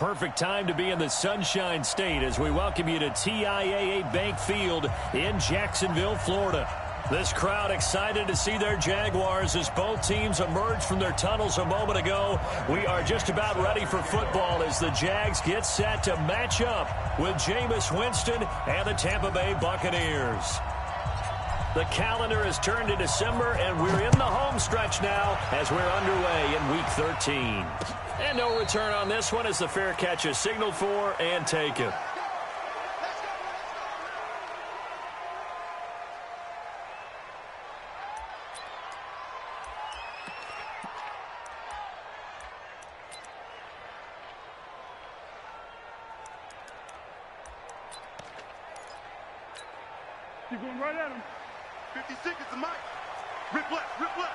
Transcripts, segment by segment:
Perfect time to be in the Sunshine State as we welcome you to TIAA Bank Field in Jacksonville, Florida. This crowd excited to see their Jaguars as both teams emerged from their tunnels a moment ago. We are just about ready for football as the Jags get set to match up with Jameis Winston and the Tampa Bay Buccaneers. The calendar has turned to December, and we're in the home stretch now as we're underway in Week 13. And no return on this one as the fair catch is signaled for and taken. Keep going right at him. 50 seconds to Mike. Rip left, rip left.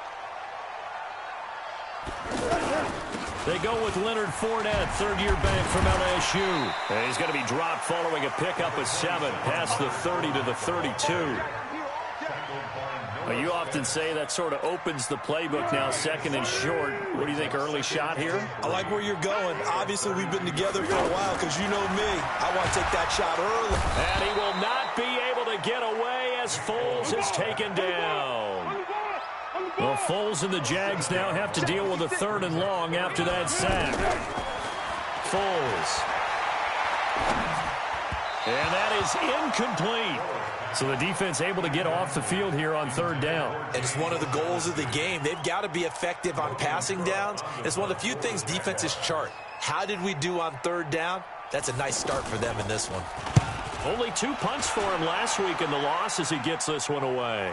They go with Leonard Fournette, third-year back from LSU. And he's going to be dropped following a pickup of 7 past the 30 to the 32. Well, you often say that sort of opens the playbook now, second and short. What do you think, early shot here? I like where you're going. Obviously, we've been together for a while because you know me. I want to take that shot early. And he will not be able to get away as Foles is taken down. Well, Foles and the Jags now have to deal with a 3rd and long after that sack. Foles. And that is incomplete. So the defense able to get off the field here on 3rd down. And it's one of the goals of the game. They've got to be effective on passing downs. It's one of the few things defenses chart. How did we do on 3rd down? That's a nice start for them in this one. Only 2 punts for him last week in the loss as he gets this one away.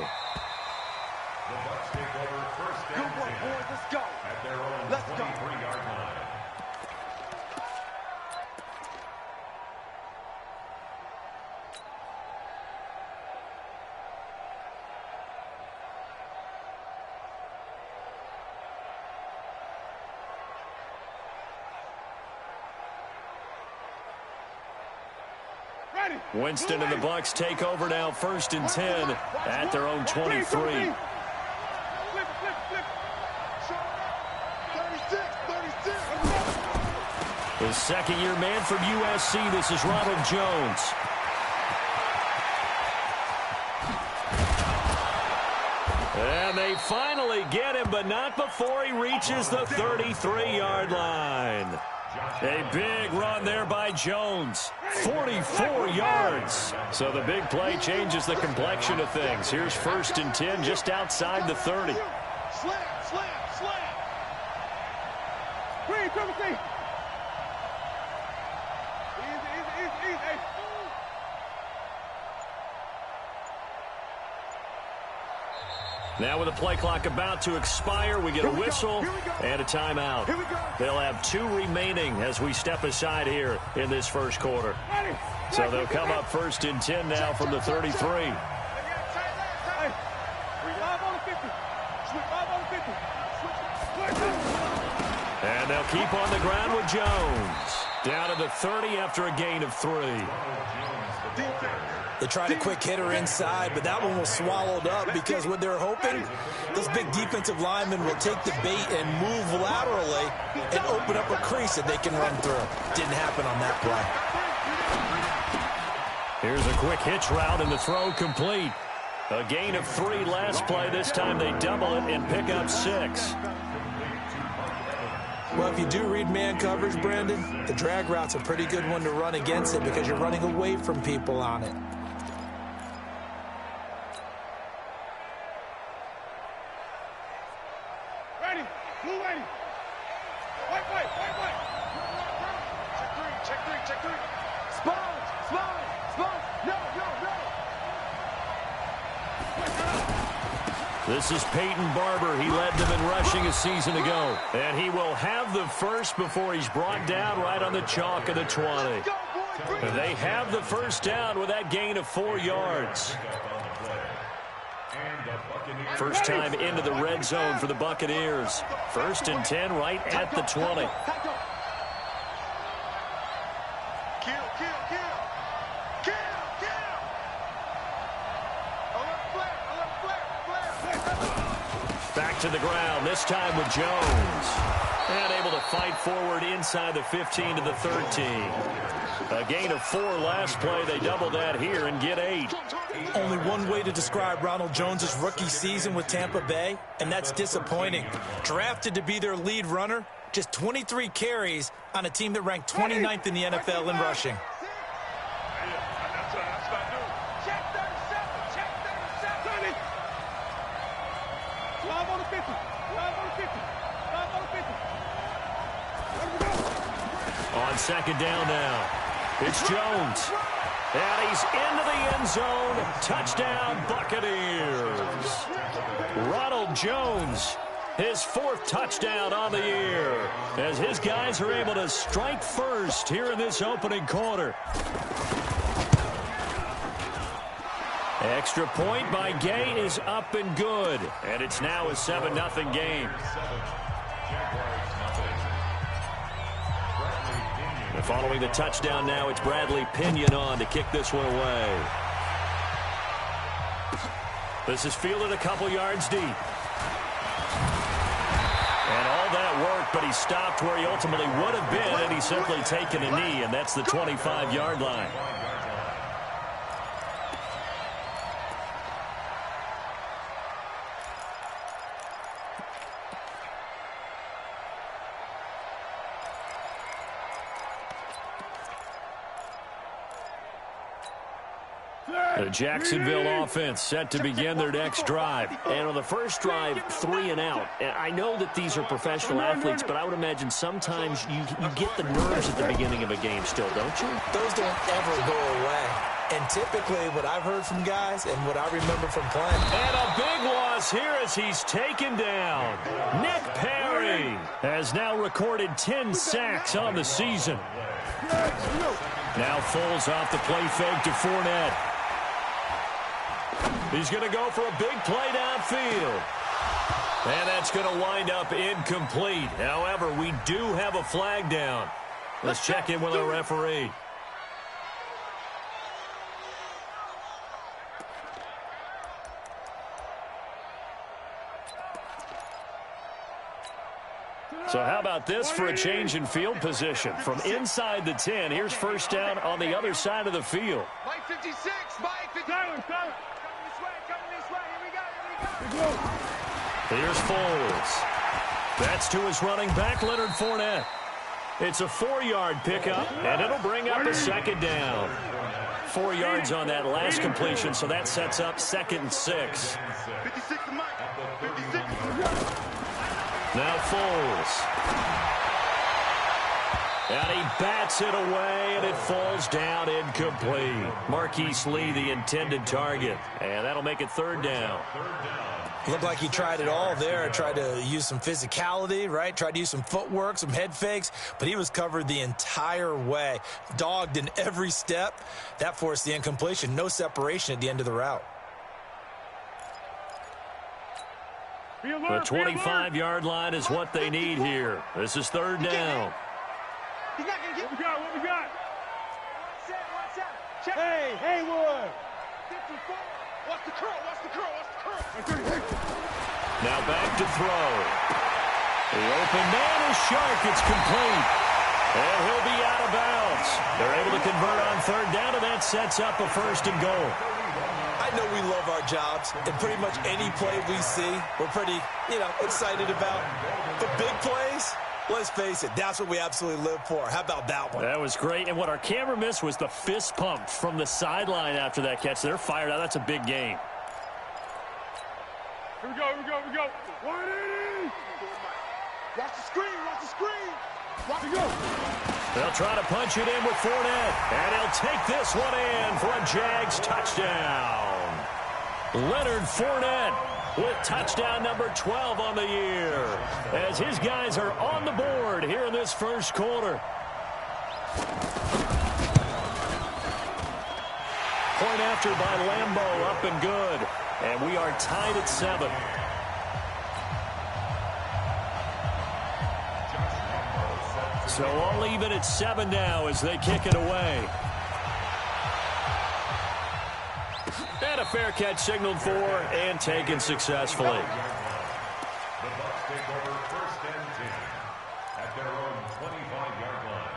The Bucs take over first down. Good work, boys. Let's go. At their own 23-yard line. Winston and the Bucs take over now, 1st and 10 at their own 23. The second-year man from USC, this is Ronald Jones. And they finally get him, but not before he reaches the 33-yard line. A big run there by Jones. 44 yards. So the big play changes the complexion of things. Here's 1st and 10 just outside the 30. Slam, slam, slam. Green, Timothy. Easy. Now with the play clock about to expire, we get a whistle and a timeout. They'll have 2 remaining as we step aside here in this first quarter. So they'll come up 1st and 10 now from the 33. And they'll keep on the ground with Jones. Down to the 30 after a gain of 3. They tried a quick hitter inside, but that one was swallowed up because what they're hoping, this big defensive lineman will take the bait and move laterally and open up a crease that they can run through. Didn't happen on that play. Here's a quick hitch route and the throw complete. A gain of 3 last play. This time they double it and pick up 6. Well, if you do read man coverage, Brandon, the drag route's a pretty good one to run against it because you're running away from people on it. Ready, blue ready. White. Check three. Spawns. No. This is Peyton Barber. He led them in rushing a season ago. And he will have the first before he's brought down right on the chalk of the 20. And they have the first down with that gain of 4 yards. First time into the red zone for the Buccaneers. 1st and 10 right at the 20. Back to the ground, this time with Jones. And able to fight forward inside the 15 to the 13. A gain of 4 last play. They double that here and get 8. Only one way to describe Ronald Jones' rookie season with Tampa Bay, and that's disappointing. Drafted to be their lead runner, just 23 carries on a team that ranked 29th in the NFL in rushing. On second down now, it's Jones. And he's into the end zone. Touchdown, Buccaneers. Ronald Jones, his 4th touchdown on the year, as his guys are able to strike first here in this opening quarter. Extra point by Gay is up and good. And it's now a 7-0 game. And following the touchdown now, it's Bradley Pinion on to kick this one away. This is fielded a couple yards deep. And all that work, but he stopped where he ultimately would have been, and he's simply taken a knee, and that's the 25-yard line. The Jacksonville offense set to begin their next drive. And on the first drive, 3 and out. And I know that these are professional athletes, but I would imagine sometimes you get the nerves at the beginning of a game still, don't you? Those don't ever go away. And typically what I've heard from guys and what I remember from playing. And a big loss here as he's taken down. Nick Perry has now recorded 10 sacks on the season. Now Foles off the play fake to Fournette. He's going to go for a big play downfield. And that's going to wind up incomplete. However, we do have a flag down. Let's check in with our referee. So how about this for a change in field position? From inside the 10, here's first down on the other side of the field. Mike 56, Mike 57. Here's Foles. That's to his running back, Leonard Fournette. It's a 4-yard pickup, and it'll bring up a second down. 4 yards on that last completion, so that sets up 2nd and 6. 56 to Mike. 56. Now Foles. And he bats it away, and it falls down incomplete. Marquise Lee, the intended target. And that'll make it 3rd down. Looked like he tried it all there. Tried to use some physicality, right? Tried to use some footwork, some head fakes, but he was covered the entire way. Dogged in every step. That forced the incompletion. No separation at the end of the route. The 25-yard line is what they need here. This is 3rd down. He's not going to get what we got. What we got? Watch out. Hey, Haywood. 54. Watch the curl. Watch the curl. Watch the curl. Now back to throw. The open man is sharp. It's complete. And he'll be out of bounds. They're able to convert on 3rd down, and that sets up a 1st and goal. I know we love our jobs, and pretty much any play we see, we're pretty, excited about. But big plays, let's face it, that's what we absolutely live for. How about that one? That was great, and what our camera missed was the fist pump from the sideline after that catch. They're fired out. That's a big game. Here we go. 180. Watch the screen. Watch it go. They'll try to punch it in with Fournette, and he'll take this one in for a Jags touchdown. Leonard Fournette with touchdown number 12 on the year, as his guys are on the board here in this 1st quarter. Point after by Lambeau, up and good, and we are tied at 7. So all even at 7 now as they kick it away. And a fair catch signaled for and taken successfully. take over 1st and 10 at their own 25-yard line.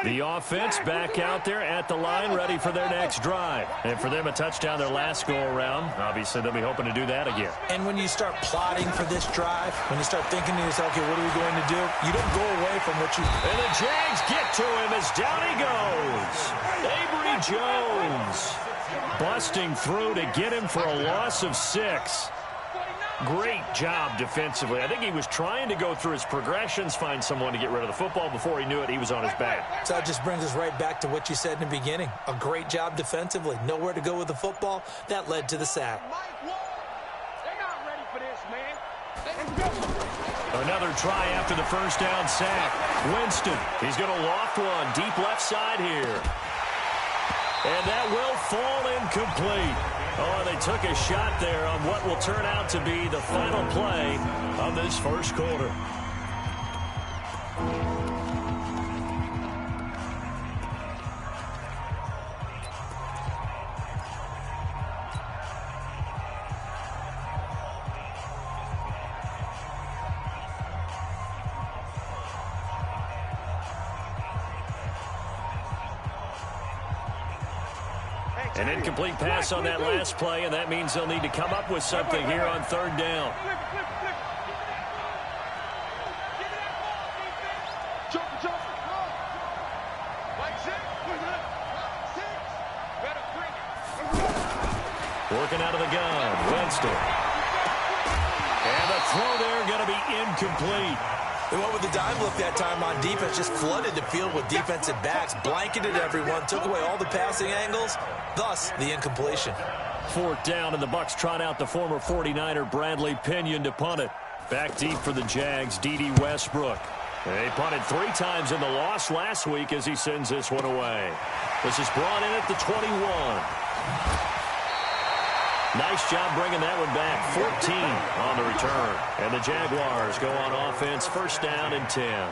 The offense back out there at the line, ready for their next drive. And for them, a touchdown their last go-around. Obviously, they'll be hoping to do that again. And when you start plotting for this drive, when you start thinking to yourself, okay, what are we going to do? You don't go away from what you... And the Jags get to him as down he goes. Avery Jones busting through to get him for a loss of 6. Great job defensively. I think he was trying to go through his progressions, find someone to get rid of the football. Before he knew it, he was on his back. So it just brings us right back to what you said in the beginning. A great job defensively. Nowhere to go with the football. That led to the sack. They're not ready for this, man. Another try after the first down sack. Winston, he's going to loft one deep left side here. And that will fall incomplete. Oh, they took a shot there on what will turn out to be the final play of this first quarter. An incomplete pass on that last play, and that means they'll need to come up with something here on 3rd down. Working out of the gun, Winston. And the throw there going to be incomplete. They went with the dive look that time on defense, just flooded the field with defensive backs, blanketed everyone, took away all the passing angles, thus the incompletion. 4th down, and the Bucs trot out the former 49er Bradley Pinion to punt it. Back deep for the Jags, D.D. Westbrook. They punted 3 times in the loss last week as he sends this one away. This is brought in at the 21. Nice job bringing that one back. 14 on the return. And the Jaguars go on offense, 1st down and 10.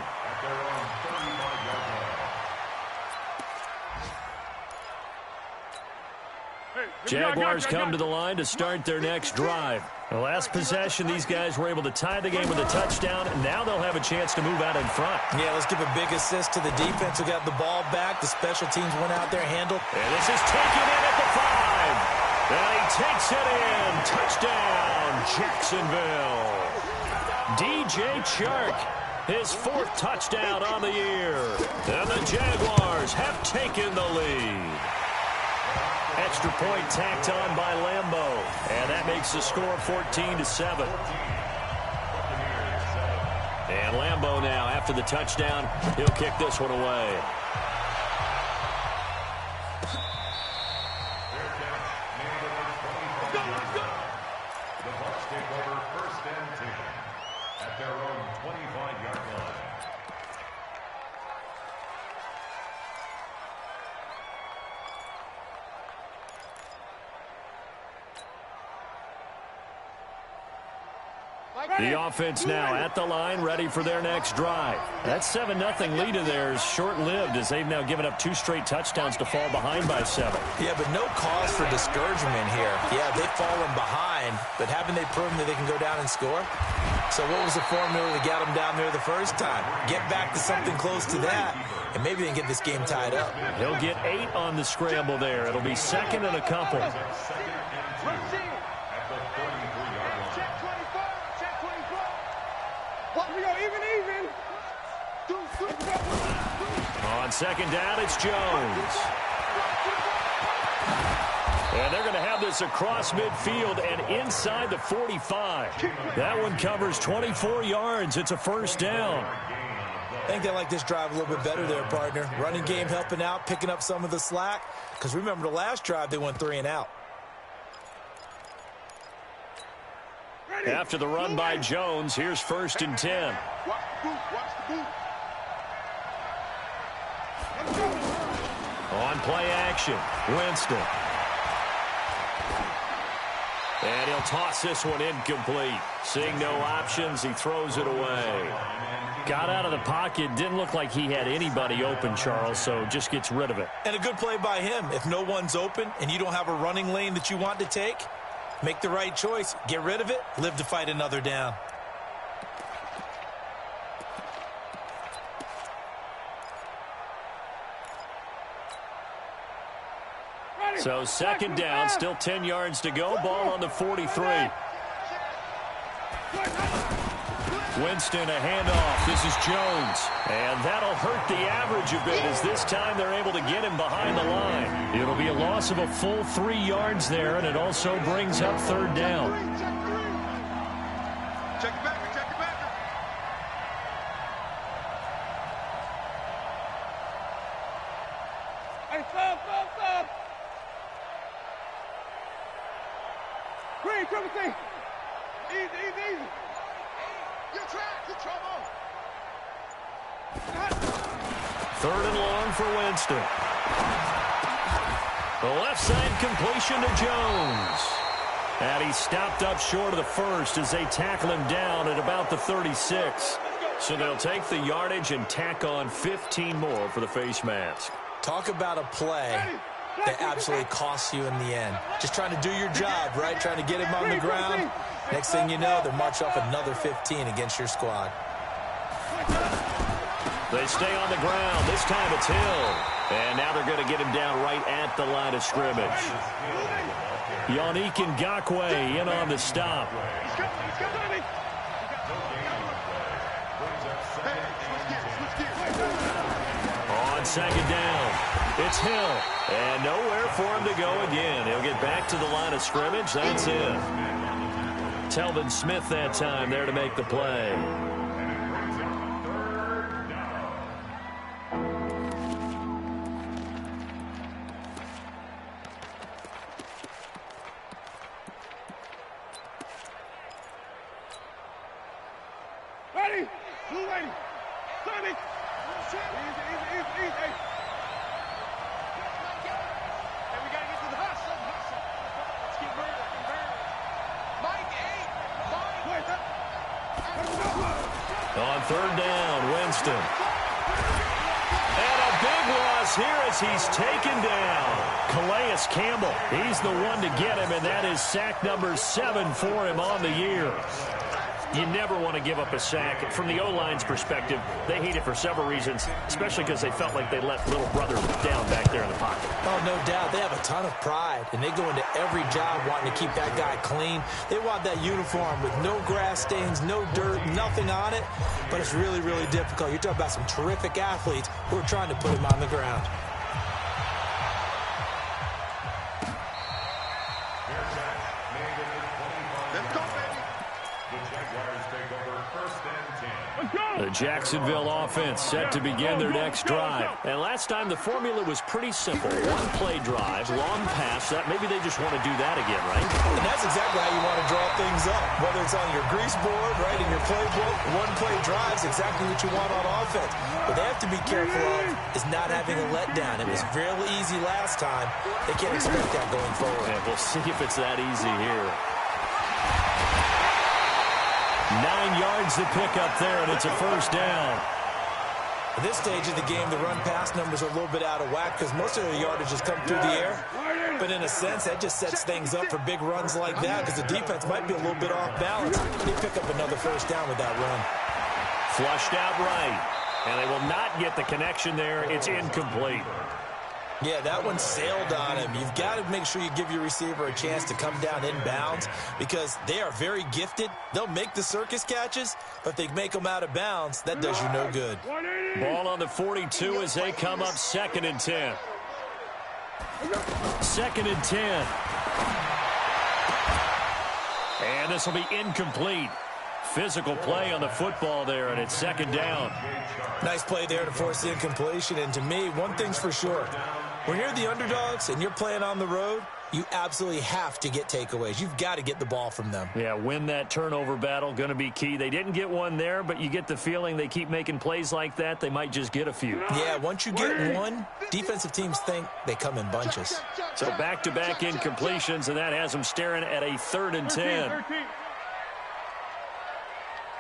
Jaguars come to the line to start their next drive. The last possession, these guys were able to tie the game with a touchdown, and now they'll have a chance to move out in front. Yeah, let's give a big assist to the defense who got the ball back. The special teams went out there, handled. And this is taken in at the 5. And he takes it in. Touchdown, Jacksonville. DJ Chark, his 4th touchdown on the year. And the Jaguars have taken the lead. Extra point tacked on by Lambo. And that makes the score 14-7. And Lambo now, after the touchdown, he'll kick this one away. The offense now at the line, ready for their next drive. That 7-0 lead of theirs short-lived as they've now given up 2 straight touchdowns to fall behind by 7. Yeah, but no cause for discouragement here. Yeah, they've fallen behind, but haven't they proven that they can go down and score? So what was the formula that got them down there the first time? Get back to something close to that, and maybe they can get this game tied up. He'll get 8 on the scramble there. It'll be 2nd and a couple. On 2nd down, it's Jones. And they're going to have this across midfield and inside the 45. That one covers 24 yards. It's a 1st down. I think they like this drive a little bit better there, partner. Running game helping out, picking up some of the slack. Because remember the last drive, they went 3 and out. After the run by Jones, here's 1st and 10. On play action, Winston. And he'll toss this one incomplete. Seeing no options, he throws it away. Got out of the pocket. Didn't look like he had anybody open, Charles, so just gets rid of it. And a good play by him. If no one's open and you don't have a running lane that you want to take, make the right choice. Get rid of it. Live to fight another down. So second down, still 10 yards to go. Ball on the 43. Winston, a handoff. This is Jones. And that'll hurt the average a bit as this time they're able to get him behind the line. It'll be a loss of a full 3 yards there, and it also brings up third down. Check it back. Hey, stop. Green, Timothy. Easy. You're trouble. Third and long for Winston. The left side completion to Jones. And he stopped up short of the first as they tackle him down at about the 36. So they'll take the yardage and tack on 15 more for the face mask. Talk about a play that absolutely costs you in the end. Just trying to do your job, right? Trying to get him on the ground. Next thing you know, they'll march off another 15 against your squad. They stay on the ground. This time it's Hill. And now they're going to get him down right at the line of scrimmage. Yannick Ngakoue in on the stop. On second down, it's Hill. And nowhere for him to go again. He'll get back to the line of scrimmage. That's it. Telvin Smith that time there to make the play. Ready? Blue lady. Sonny. Easy. Hey, we got to get to the hustle. Let's keep burning. Mike, 8. On third down, Winston. And a big loss here as he's taken down. Calais Campbell, he's the one to get him, and that is sack number 7 for him on the year. You never want to give up a sack. From the O-line's perspective, they hate it for several reasons, especially because they felt like they let little brother down back there in the pocket. Oh, no doubt. They have a ton of pride, and they go into every job wanting to keep that guy clean. They want that uniform with no grass stains, no dirt, nothing on it, but it's really, really difficult. You're talking about some terrific athletes who are trying to put him on the ground. The Jacksonville offense set to begin their next drive. And last time the formula was pretty simple. One play drive, long pass. Maybe they just want to do that again, right? And that's exactly how you want to draw things up. Whether it's on your grease board, right, in your playbook, one play drive is exactly what you want on offense. What they have to be careful of is not having a letdown. It was fairly easy last time. They can't expect that going forward. And we'll see if it's that easy here. 9 yards to pick up there, and it's a first down. At this stage of the game, the run-pass numbers are a little bit out of whack because most of the yardage has come through the air. But in a sense, that just sets things up for big runs like that because the defense might be a little bit off balance. They pick up another first down with that run. Flushed out right, and they will not get the connection there. It's incomplete. Yeah, that one sailed on him. You've got to make sure you give your receiver a chance to come down inbounds because they are very gifted. They'll make the circus catches, but if they make them out of bounds, that does you no good. Ball on the 42 as they come up 2nd and 10. 2nd and 10. And this will be incomplete. Physical play on the football there, and it's 2nd down. Nice play there to force the incompletion. And to me, one thing's for sure. When you're the underdogs and you're playing on the road, you absolutely have to get takeaways. You've got to get the ball from them. Yeah, win that turnover battle, going to be key. They didn't get one there, but you get the feeling they keep making plays like that, they might just get a few. Yeah, once you get one, defensive teams think they come in bunches. So back-to-back incompletions, and that has them staring at a 3rd and 10. 13.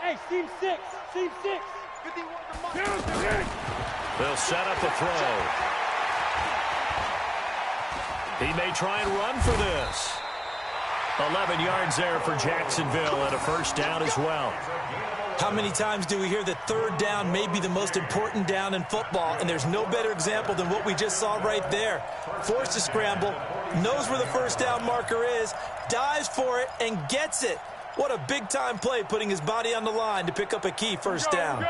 Hey, Team 6. Team 6. They'll set up a throw. He may try and run for this. 11 yards there for Jacksonville and a 1st down as well. How many times do we hear that 3rd down may be the most important down in football, and there's no better example than what we just saw right there. Forced to scramble, knows where the 1st down marker is, dives for it, and gets it. What a big-time play, putting his body on the line to pick up a key 1st down.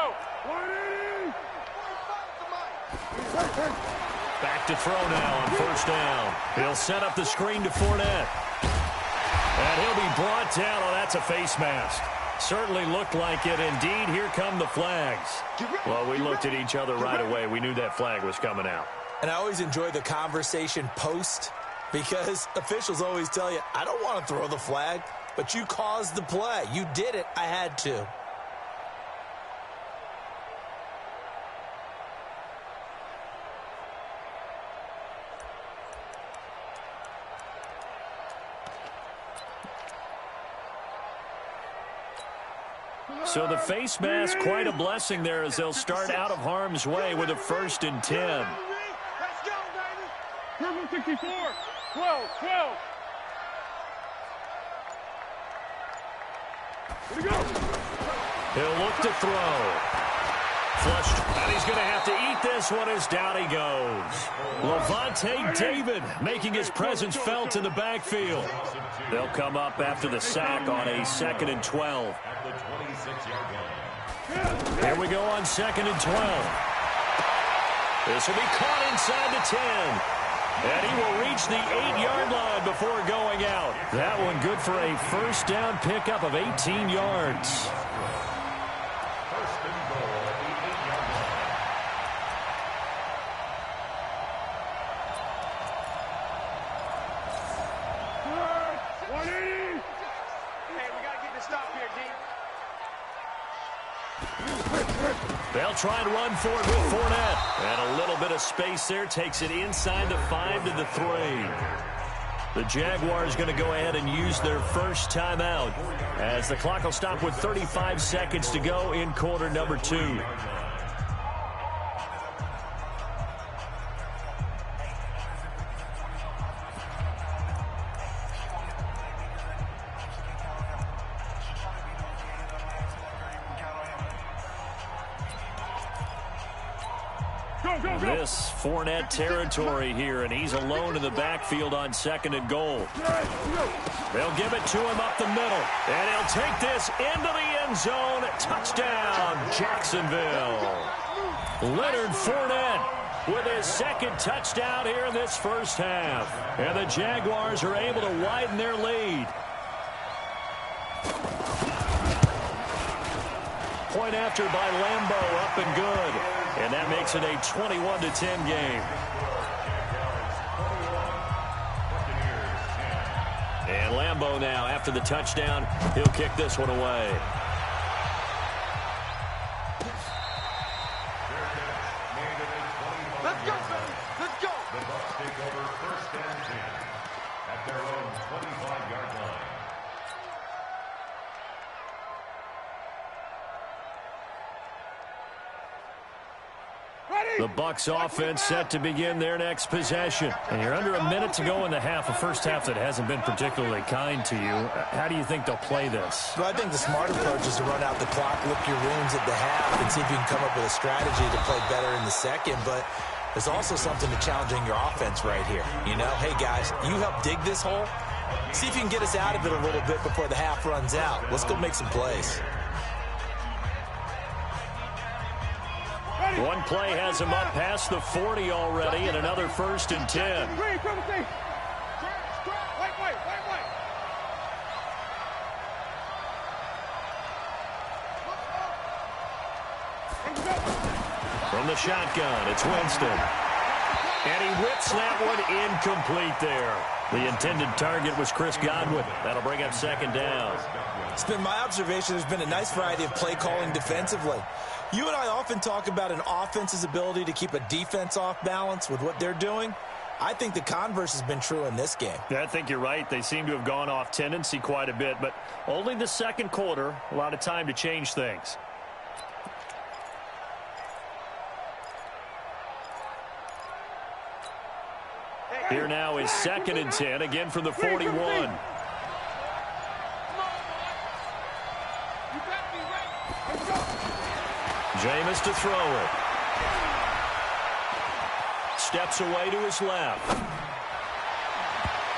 Back to throw now on 1st down. He'll set up the screen to Fournette. And he'll be brought down. Oh, that's a face mask. Certainly looked like it. Indeed, here come the flags. Well, we looked at each other right away. We knew that flag was coming out. And I always enjoy the conversation post, because officials always tell you, I don't want to throw the flag, but you caused the play. You did it. I had to. So the face mask, quite a blessing there as they'll start out of harm's way with a 1st and 10. Let's go, baby. Purple 64. 12. Here we go. He'll look to throw. Flushed, and he's going to have to eat this one as down he goes. Levante David making his presence felt in the backfield. They'll come up after the sack on a 2nd and 12. Here we go on 2nd and 12. This will be caught inside the 10. And he will reach the 8-yard line before going out. That one good for a 1st down pickup of 18 yards. They'll try and run for it with Fournette. And a little bit of space there takes it inside the 5 to the 3. The Jaguars going to go ahead and use their 1st timeout as the clock will stop with 35 seconds to go in quarter number 2. This Fournette territory here, and he's alone in the backfield on 2nd and goal. They'll give it to him up the middle, and he'll take this into the end zone. Touchdown, Jacksonville. Leonard Fournette with his 2nd touchdown here in this 1st half. And the Jaguars are able to widen their lead. Point after by Lambeau, up and good. And that makes it a 21-10 game. And Lambeau now, after the touchdown, he'll kick this one away. Let's go, baby. Let's go. The Bucs take over 1st and 10 at their own 25-yard line. The Bucs offense set to begin their next possession. And you're under a minute to go in the half, a 1st half that hasn't been particularly kind to you. How do you think they'll play this? Well, I think the smart approach is to run out the clock, lick your wounds at the half, and see if you can come up with a strategy to play better in the 2nd. But there's also something to challenging your offense right here. You know, hey, guys, you help dig this hole. See if you can get us out of it a little bit before the half runs out. Let's go make some plays. One play has him up past the 40 already, and another 1st and 10. From the shotgun, it's Winston. And he whips that one incomplete there. The intended target was Chris Godwin. That'll bring up second down. It's been my observation there's been a nice variety of play calling defensively. You and I often talk about an offense's ability to keep a defense off balance with what they're doing. I think the converse has been true in this game. Yeah, I think you're right. They seem to have gone off tendency quite a bit, but only the second quarter, a lot of time to change things. Here now is 2nd and 10, again from the 41. Jameis to throw it. Steps away to his left.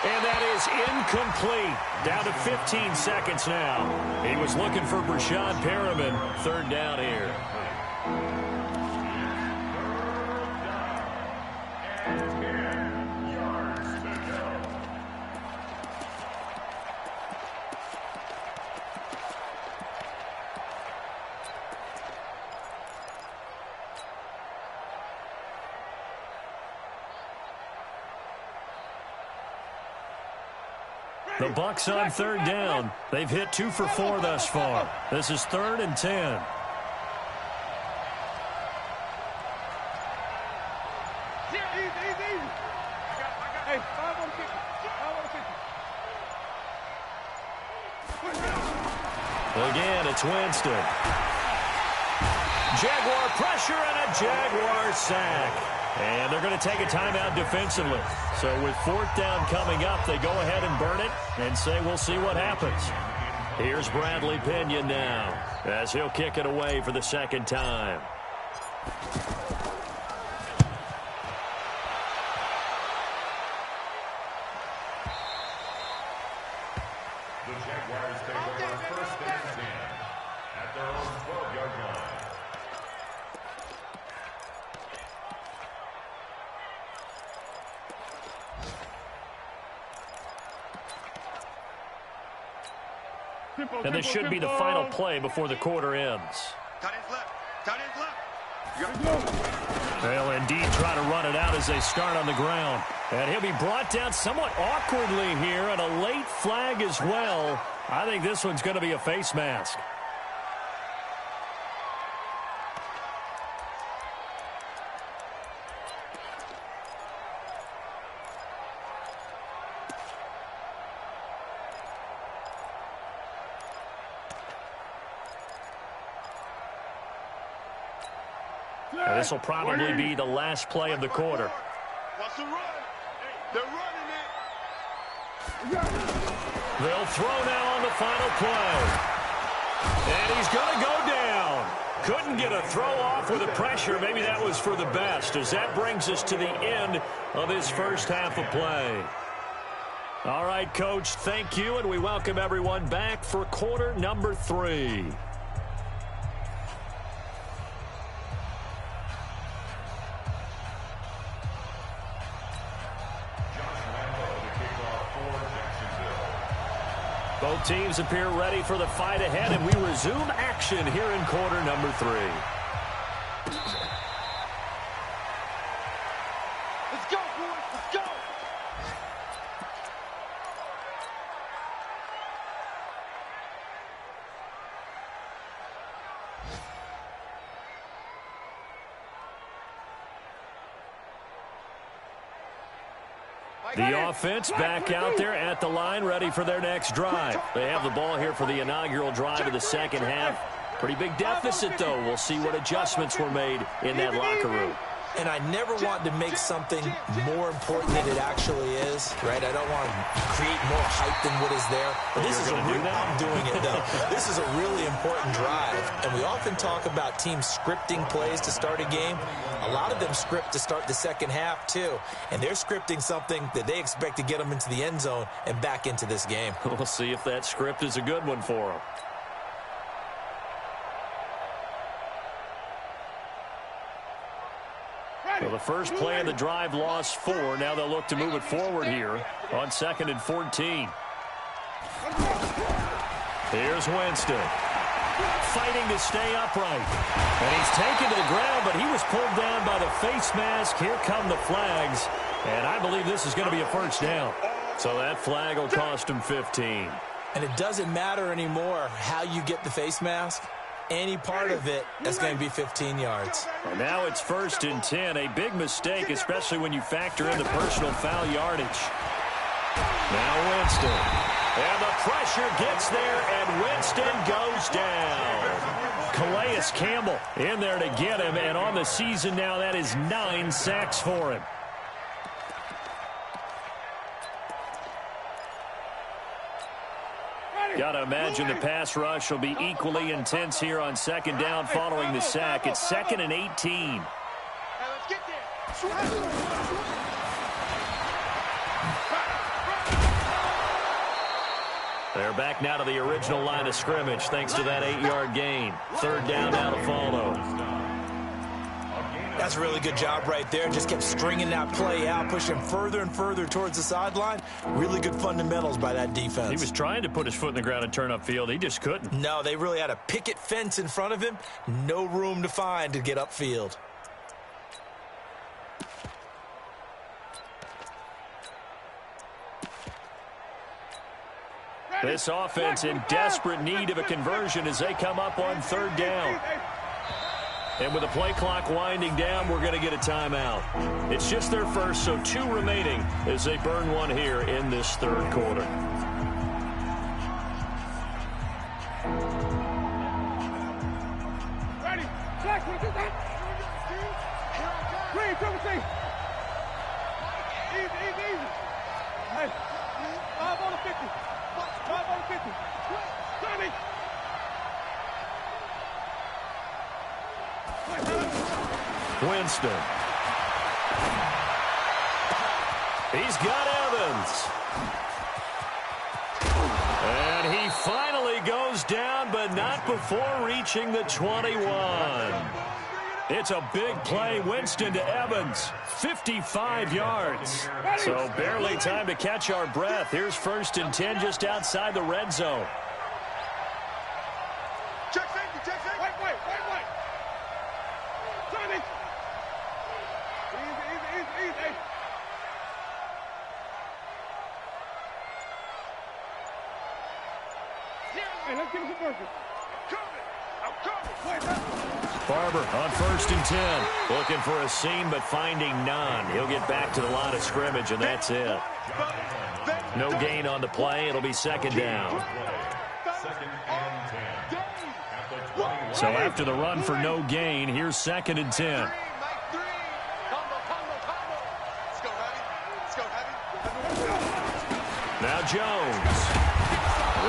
And that is incomplete. Down to 15 seconds now. He was looking for Brashad Perriman. 3rd down here. The Bucs on 3rd down. They've hit 2 for 4 thus far. This is 3rd and 10. Again, it's Winston. Jaguar pressure and a Jaguar sack. And they're going to take a timeout defensively. So with 4th down coming up, they go ahead and burn it and say we'll see what happens. Here's Bradley Pinion now as he'll kick it away for the 2nd time. The Jaguars take over 1st and 10 at their own 12-yard line. And this should be the final play before the quarter ends. They'll indeed try to run it out as they start on the ground. And he'll be brought down somewhat awkwardly here, and a late flag as well. I think this one's going to be a face mask. And this will probably be the last play of the quarter. What's the run? They're running it. They'll throw now on the final play. And he's going to go down. Couldn't get a throw off with the pressure. Maybe that was for the best, as that brings us to the end of his first half of play. All right, Coach, thank you, and we welcome everyone back for quarter number 3. Both teams appear ready for the fight ahead, and we resume action here in quarter number 3. Let's go, boys. Let's go. The offense back out there at the line, ready for their next drive. They have the ball here for the inaugural drive of the second half. Pretty big deficit, though. We'll see what adjustments were made in that locker room. And I never want to make something more important than it actually is, right? I don't want to create more hype than what is there. But this is a real, I'm doing it, though. This is a really important drive. And we often talk about teams scripting plays to start a game. A lot of them script to start the second half, too. And they're scripting something that they expect to get them into the end zone and back into this game. We'll see if that script is a good one for them. So the first play of the drive lost 4. Now they'll look to move it forward here on 2nd and 14. Here's Winston. Fighting to stay upright. And he's taken to the ground, but he was pulled down by the face mask. Here come the flags. And I believe this is going to be a first down. So that flag will cost him 15. And it doesn't matter anymore how you get the face mask. Any part of it, that's going to be 15 yards. And now it's 1st and 10. A big mistake, especially when you factor in the personal foul yardage. Now Winston. And the pressure gets there, and Winston goes down. Calais Campbell in there to get him, and on the season now, that is 9 sacks for him. Got to imagine the pass rush will be equally intense here on 2nd down following the sack. It's 2nd and 18. Hey, let's get there. They're back now to the original line of scrimmage thanks to that 8-yard gain. 3rd down now to follow. That's a really good job right there. Just kept stringing that play out, pushing further and further towards the sideline. Really good fundamentals by that defense. He was trying to put his foot in the ground and turn upfield. He just couldn't. No, they really had a picket fence in front of him. No room to find to get upfield. This offense in desperate need of a conversion as they come up on 3rd down. And with the play clock winding down, we're going to get a timeout. It's just their first, so 2 remaining as they burn one here in this 3rd quarter. Ready. Flex, we get that. Green, double C. Easy. Hey, 5 on the 50. 5 on the 50. Johnny. Winston. He's got Evans. And he finally goes down, but not before reaching the 21. It's a big play. Winston to Evans. 55 yards. So barely time to catch our breath. Here's 1st and 10 just outside the red zone. Check safety. Wait. Johnny. Easy. Hey, let's give him some work. I'm coming. Barber on 1st and 10. Looking for a seam, but finding none. He'll get back to the line of scrimmage, and that's it. No gain on the play. It'll be 2nd down. So after the run for no gain, here's 2nd and 10. Now Jones.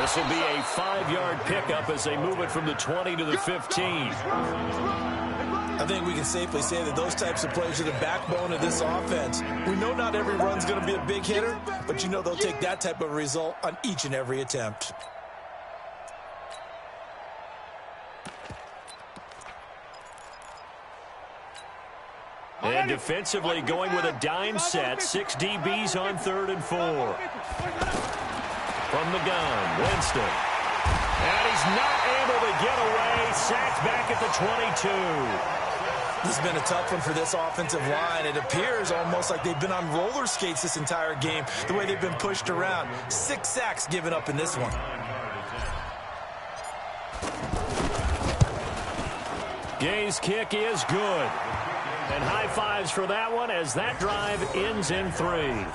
This will be a 5-yard pickup as they move it from the 20 to the 15. I think we can safely say that those types of plays are the backbone of this offense. We know not every run's going to be a big hitter, but you know they'll take that type of result on each and every attempt. And defensively going with a dime set. 6 DBs on 3rd and 4. From the gun, Winston. And he's not able to get away. Sacked back at the 22. This has been a tough one for this offensive line. It appears almost like they've been on roller skates this entire game, the way they've been pushed around. 6 sacks given up in this one. Gay's kick is good. And high fives for that one as that drive ends in 3.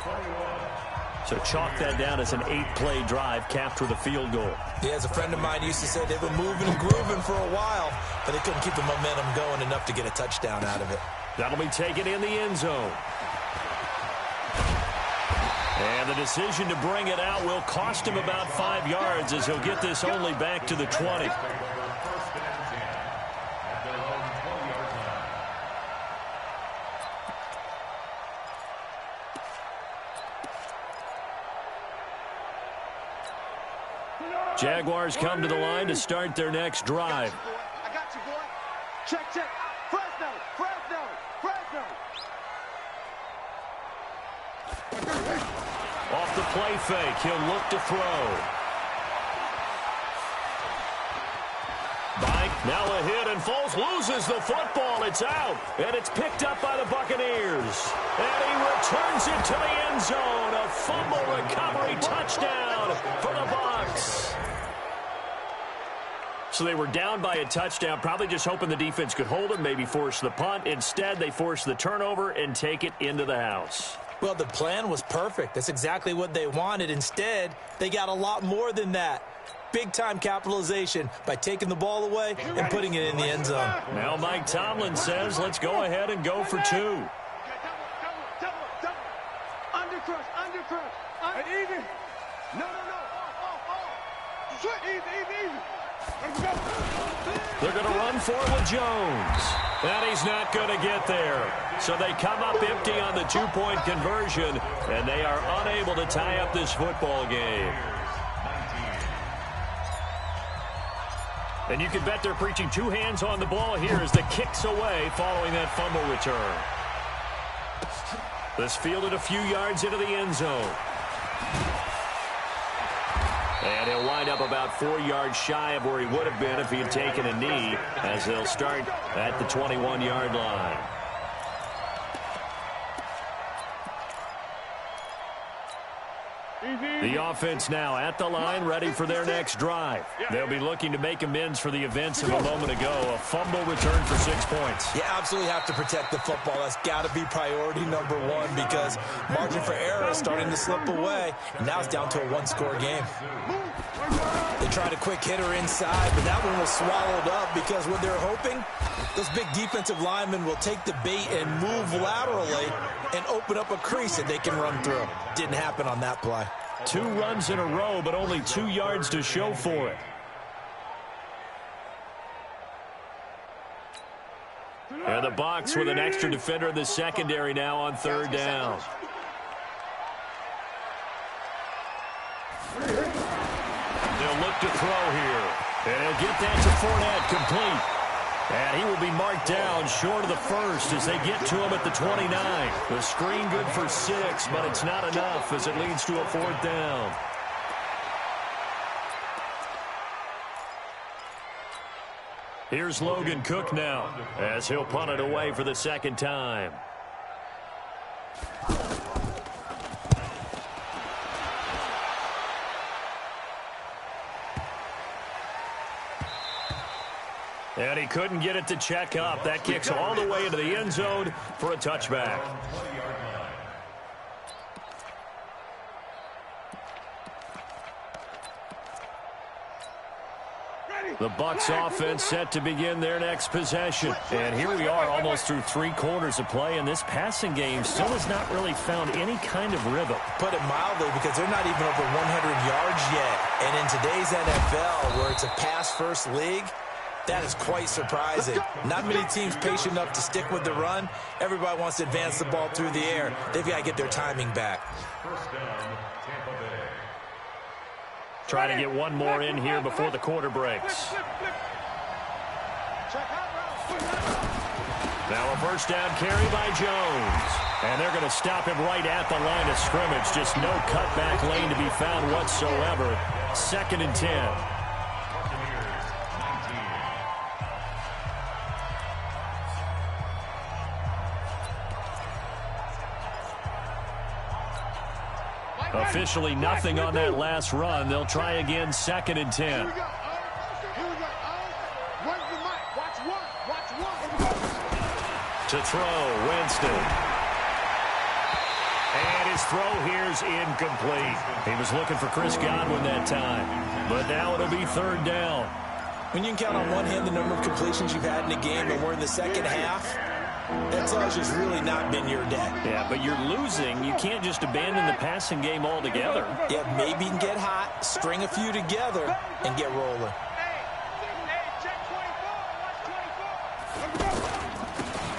So chalk that down as an 8-play drive capped with a field goal. Yeah, as a friend of mine used to say, they've been moving and grooving for a while, but they couldn't keep the momentum going enough to get a touchdown out of it. That'll be taken in the end zone. And the decision to bring it out will cost him about 5 yards as he'll get this only back to the 20. Jaguars come to the line to start their next drive. I got you, boy. Check. Fresno. Off the play fake, he'll look to throw. By Now a hit, and Foles loses the football. It's out, and it's picked up by the Buccaneers. And he returns it to the end zone. A fumble recovery touchdown for the Bucs. So they were down by a touchdown, probably just hoping the defense could hold them, maybe force the punt. Instead, they force the turnover and take it into the house. Well, the plan was perfect. That's exactly what they wanted. Instead, they got a lot more than that. Big-time capitalization by taking the ball away and putting it in the end zone. Now Mike Tomlin says, let's go ahead and go for 2. Double. Undercrush. Easy. No. Easy. They're going to run for it with Jones. And he's not going to get there. So they come up empty on the 2-point conversion, and they are unable to tie up this football game. And you can bet they're preaching 2 hands on the ball here as the kick's away following that fumble return. This fielded a few yards into the end zone. And he'll wind up about 4 yards shy of where he would have been if he had taken a knee, as they'll start at the 21-yard line. The offense now at the line, ready for their next drive. They'll be looking to make amends for the events of a moment ago. A fumble return for 6 points. You absolutely have to protect the football. That's got to be priority number 1 because margin for error is starting to slip away. And now it's down to a 1-score game. They tried a quick hitter inside, but that one was swallowed up because what they're hoping, those big defensive linemen will take the bait and move laterally and open up a crease that they can run through. Didn't happen on that play. 2 runs in a row, but only 2 yards to show for it. And the Bucs with an extra defender in the secondary now on 3rd down. They'll look to throw here. And he'll get that to Fournette, complete. And he will be marked down short of the first as they get to him at the 29. The screen good for 6, but it's not enough as it leads to a 4th down. Here's Logan Cook now as he'll punt it away for the 2nd time. And he couldn't get it to check up. That kicks all the way into the end zone for a touchback. The Bucs offense set to begin their next possession. And here we are almost through 3 quarters of play, and this passing game still has not really found any kind of rhythm. Put it mildly, because they're not even over 100 yards yet. And in today's NFL, where it's a pass-first league, that is quite surprising. Not many teams patient enough to stick with the run. Everybody wants to advance the ball through the air. They've got to get their timing back. Trying to get one more in here before the quarter breaks. Now a 1st down carry by Jones. And they're going to stop him right at the line of scrimmage. Just no cutback lane to be found whatsoever. 2nd and 10. Officially nothing on that last run. They'll try again, 2nd and 10. To throw, Winston. And his throw here's incomplete. He was looking for Chris Godwin that time. But now it'll be 3rd down. When you can count on one hand the number of completions you've had in a game, and we're in the 2nd half, that tells you it's really not been your day. Yeah, but you're losing. You can't just abandon the passing game altogether. Yeah, maybe you can get hot, string a few together, and get rolling.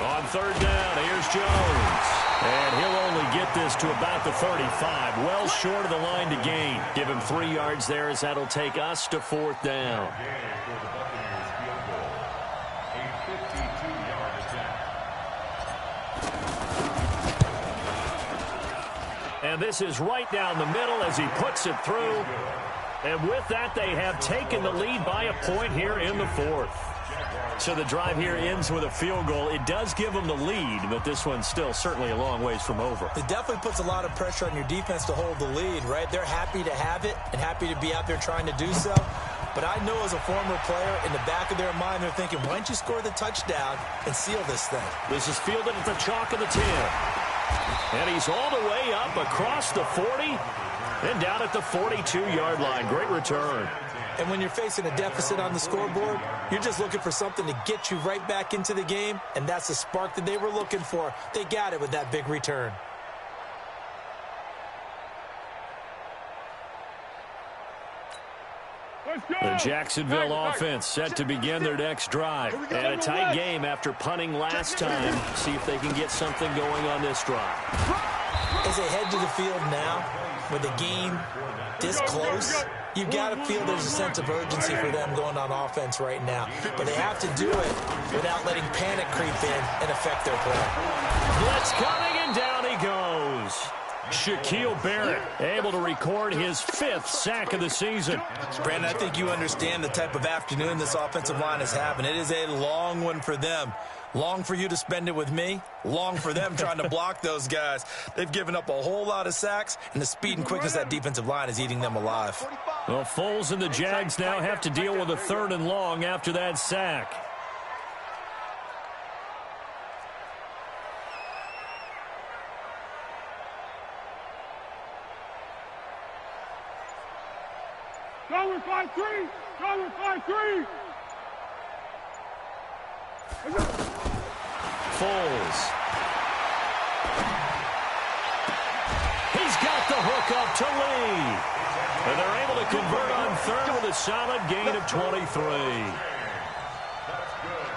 On 3rd down, here's Jones. And he'll only get this to about the 35. Well short of the line to gain. Give him 3 yards there as that'll take us to 4th down. And this is right down the middle as he puts it through. And with that, they have taken the lead by a point here in the 4th. So the drive here ends with a field goal. It does give them the lead, but this one's still certainly a long ways from over. It definitely puts a lot of pressure on your defense to hold the lead, right? They're happy to have it and happy to be out there trying to do so. But I know as a former player, in the back of their mind, they're thinking, why don't you score the touchdown and seal this thing? This is fielded at the chalk of the 10. And he's all the way up across the 40 and down at the 42-yard line. Great return. And when you're facing a deficit on the scoreboard, you're just looking for something to get you right back into the game, and that's the spark that they were looking for. They got it with that big return. The Jacksonville offense set to begin their next drive. And a tight game after punting last time. See if they can get something going on this drive. As they head to the field now, with the game this close, you've got to feel there's a sense of urgency for them going on offense right now. But they have to do it without letting panic creep in and affect their play. Blitz coming, and down he goes. Shaquille Barrett able to record his 5th sack of the season. Brandon, I think you understand the type of afternoon this offensive line is having. It is a long one for them. Long for you to spend it with me. Long for them trying to block those guys. They've given up a whole lot of sacks, and the speed and quickness of that defensive line is eating them alive. Well, Foles and the Jags now have to deal with a 3rd and long after that sack. Go with 5-3. Go with 5-3. Foles. He's got the hook up to Lee. And they're able to convert on 3rd with a solid gain of 23.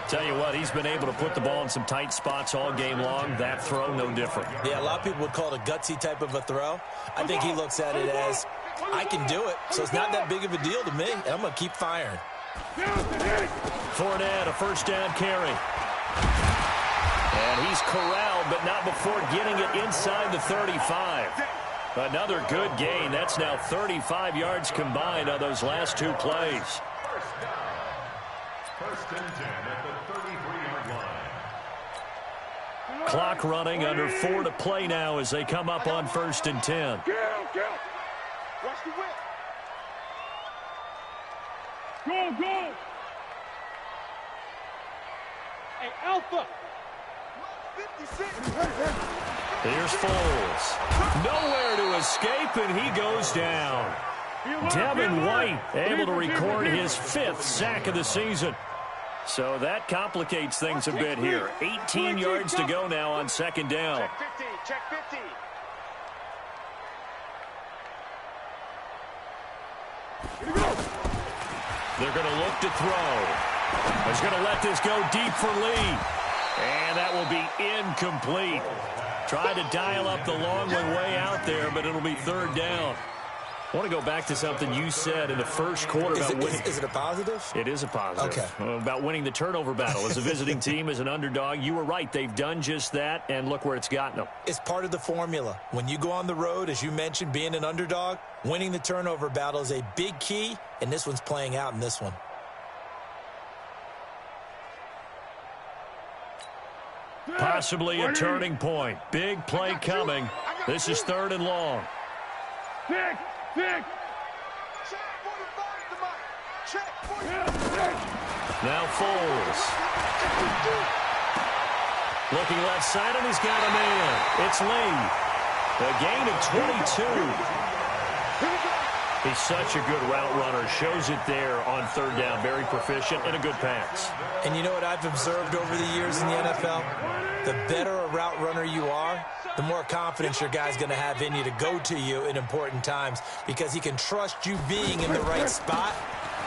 Tell you what, he's been able to put the ball in some tight spots all game long. That throw, no different. Yeah, a lot of people would call it a gutsy type of a throw. I think he looks at it as, I can do it, so it's not that big of a deal to me, and I'm going to keep firing. Fournette, a 1st down carry. And he's corralled, but not before getting it inside the 35. Another good gain. That's now 35 yards combined on those last 2 plays. First and 10 at the 33-yard line. Clock running, under 4 to play now as they come up on 1st and 10. Watch the whip. Go. Hey, Alpha. 56. Here's Foles. Nowhere to escape, and he goes down. Devin White able to record his 5th sack of the season. So that complicates things a bit here. 18 yards to go now on 2nd down. Check 50. They're going to look to throw. He's going to let this go deep for Lee. And that will be incomplete. Tried to dial up the long one way out there, but it'll be 3rd down. I want to go back to something you said in the first quarter about winning. Is it a positive? It is a positive. Okay. About winning the turnover battle. As a visiting team, as an underdog, you were right. They've done just that, and look where it's gotten them. It's part of the formula. When you go on the road, as you mentioned, being an underdog, winning the turnover battle is a big key, and this one's playing out in this one. Possibly a turning point. Big play coming. This is 3rd and long. Check. Now Foles. Looking left side, and he's got a man. It's Lee. A gain of 22. He's such a good route runner. Shows it there on 3rd down. Very proficient and a good pass. And you know what I've observed over the years in the NFL? The better a route runner you are, the more confidence your guy's going to have in you to go to you in important times because he can trust you being in the right spot,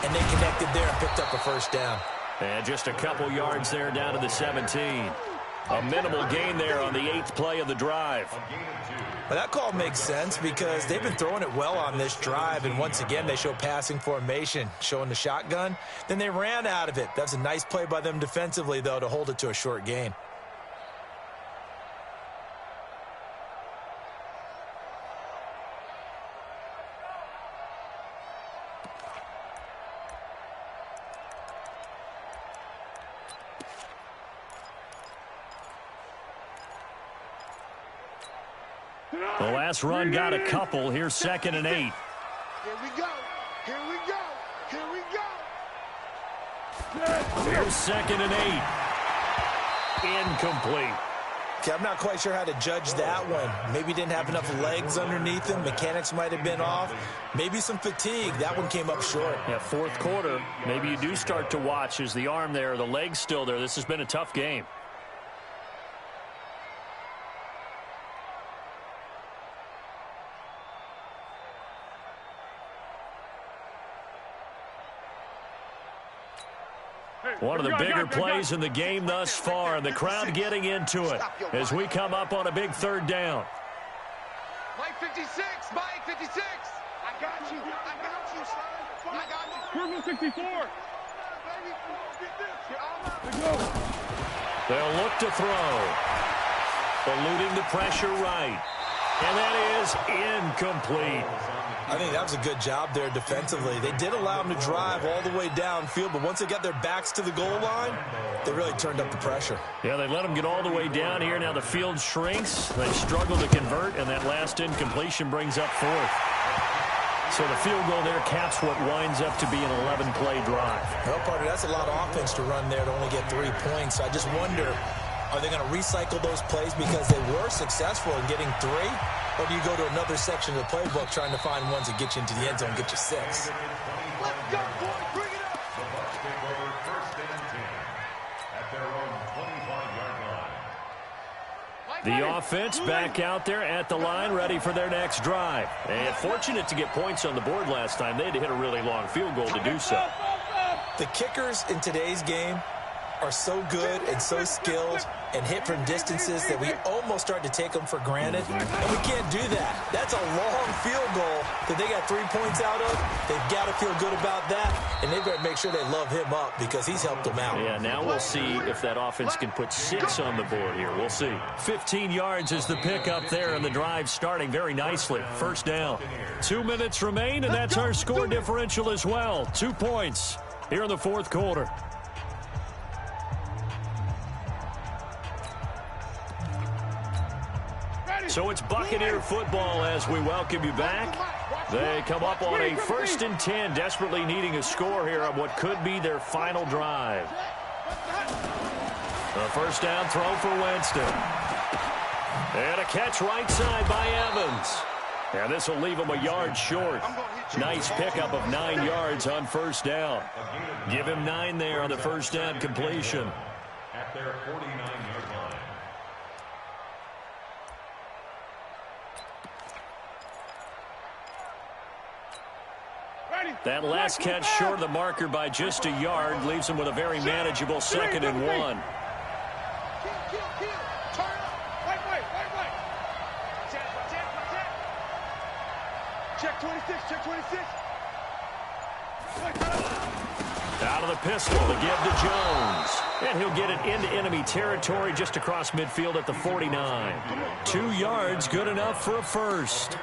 and they connected there and picked up a 1st down. And just a couple yards there down to the 17. A minimal gain there on the 8th play of the drive. Well, that call makes sense because they've been throwing it well on this drive, and once again, they show passing formation, showing the shotgun. Then they ran out of it. That's a nice play by them defensively, though, to hold it to a short gain. The last run got a couple. Here's 2nd and 8. Here we go. Here we go. Here we go. Here's 2nd and 8. Incomplete. Okay, I'm not quite sure how to judge that one. Maybe didn't have enough legs underneath him. Mechanics might have been off. Maybe some fatigue. That one came up short. Yeah, 4th quarter. Maybe you do start to watch. Is the arm there, the leg's still there? This has been a tough game. One of the bigger plays in the game thus far, and the crowd getting into it as we come up on a big 3rd down. Mike 56, Mike 56. I got you, son. I got you. Purple 64. They'll look to throw. Eluding the pressure right. And that is incomplete. I think that was a good job there defensively. They did allow them to drive all the way downfield, but once they got their backs to the goal line, they really turned up the pressure. Yeah, they let them get all the way down here. Now the field shrinks. They struggle to convert, and that last incompletion brings up 4th. So the field goal there caps what winds up to be an 11-play drive. Well, partner, that's a lot of offense to run there to only get 3 points. I just wonder, are they going to recycle those plays because they were successful in getting 3? Or do you go to another section of the playbook trying to find ones that get you into the end zone and get you 6? Let's go, boy. Bring it up. The Bucs take over 1st and 10 at their own 25-yard line. The offense back out there at the line, ready for their next drive. And fortunate to get points on the board last time. They had to hit a really long field goal to do so. The kickers in today's game are so good and so skilled and hit from distances that we almost start to take them for granted, and we can't do that. That's a long field goal that they got 3 points out of. They've got to feel good about that, and they better make sure they love him up because he's helped them out. Yeah, now we'll see if that offense can put 6 on the board here. We'll see. 15 yards is the pickup there, and the drive starting very nicely. 1st down. 2 minutes remain, and that's our score differential as well. 2 points here in the 4th quarter. So it's Buccaneer football as we welcome you back. They come up on a 1st and 10, desperately needing a score here on what could be their final drive. The 1st down throw for Winston. And a catch right side by Evans. And this will leave him a yard short. Nice pickup of 9 yards on 1st down. Give him 9 there on the 1st down completion. At their 49-yard line. That last catch short of the marker by just a yard leaves him with a very manageable 2nd and 1. Turn up. Wait. Check 26. Check 26. Out of the pistol to give to Jones. And he'll get it into enemy territory just across midfield at the 49. 2 yards, good enough for a first.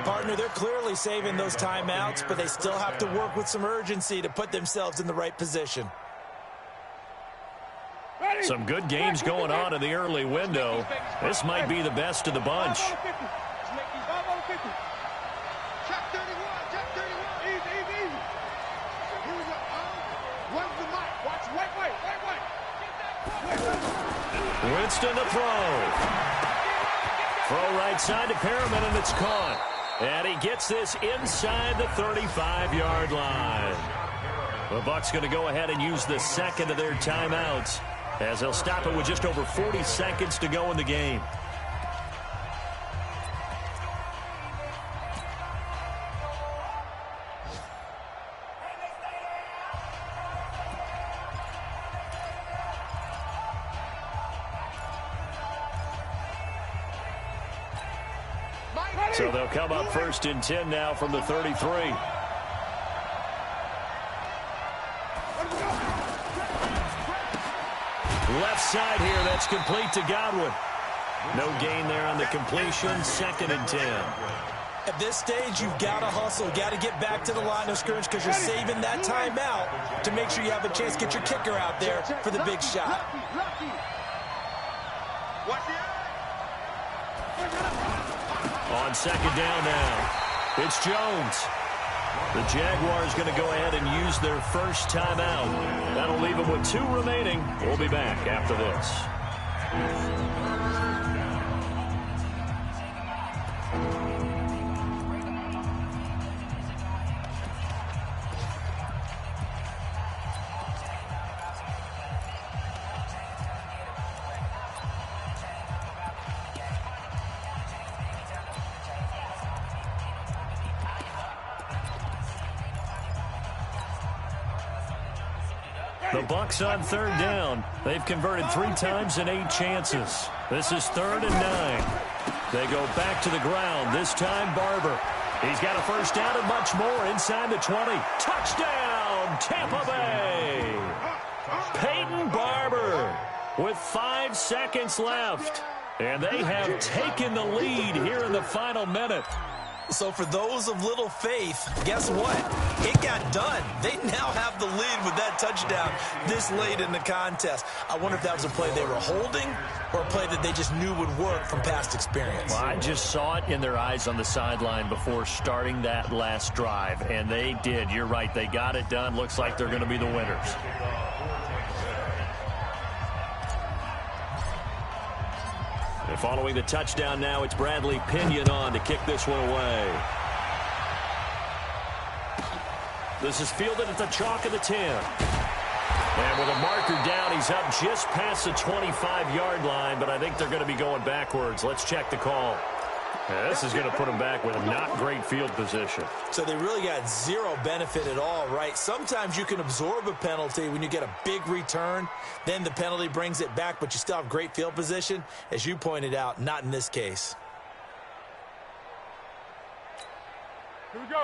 Partner, they're clearly saving those timeouts, but they still have to work with some urgency to put themselves in the right position. Some good games going on in the early window. This might be the best of the bunch. Check 31. Check 31. Easy. Here we go. Run the mic. Watch. Wait. Winston to throw. Throw right side to Perriman, and it's caught. And he gets this inside the 35-yard line. The Bucs going to go ahead and use the 2nd of their timeouts as they'll stop it with just over 40 seconds to go in the game. So they'll come up 1st and 10 now from the 33. Left side here, that's complete to Godwin. No gain there on the completion, 2nd and 10. At this stage, you've got to hustle, got to get back to the line of scrimmage because you're saving that timeout to make sure you have a chance to get your kicker out there for the big shot. On second down now, it's Jones. The Jaguars going to go ahead and use their first timeout. That'll leave them with 2 remaining. We'll be back after this. The Bucs on third down. They've converted 3 times in 8 chances. This is 3rd and 9. They go back to the ground. This time Barber. He's got a first down and much more inside the 20. Touchdown, Tampa Bay. Peyton Barber with 5 seconds left. And they have taken the lead here in the final minute. So for those of little faith, guess what? It got done. They now have the lead with that touchdown this late in the contest. I wonder if that was a play they were holding or a play that they just knew would work from past experience. Well, I just saw it in their eyes on the sideline before starting that last drive, and they did. You're right. They got it done. Looks like they're going to be the winners. And following the touchdown now, it's Bradley Pinion on to kick this one away. This is fielded at the chalk of the 10. And with a marker down, he's up just past the 25-yard line, but I think they're going to be going backwards. Let's check the call. Yeah, this is going to put them back with a not great field position. So they really got 0 benefit at all, right? Sometimes you can absorb a penalty when you get a big return. Then the penalty brings it back, but you still have great field position. As you pointed out, not in this case.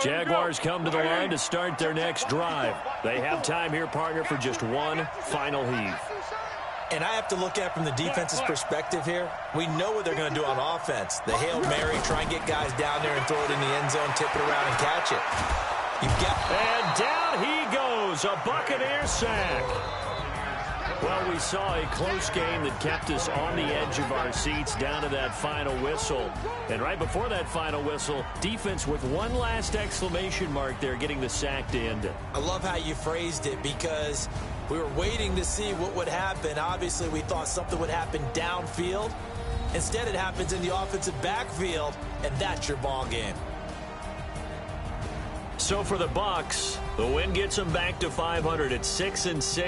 Jaguars come to the line to start their next drive. They have time here, partner, for just one final heave. And I have to look at from the defense's perspective here. We know what they're going to do on offense. The Hail Mary, try and get guys down there and throw it in the end zone, tip it around and catch it. And down he goes, a Buccaneer sack. Well, we saw a close game that kept us on the edge of our seats down to that final whistle. And right before that final whistle, defense with one last exclamation mark there, getting the sack to end it. I love how you phrased it because we were waiting to see what would happen. Obviously, we thought something would happen downfield. Instead, it happens in the offensive backfield, and that's your ball game. So for the Bucs, the win gets them back to 500 at 6-6.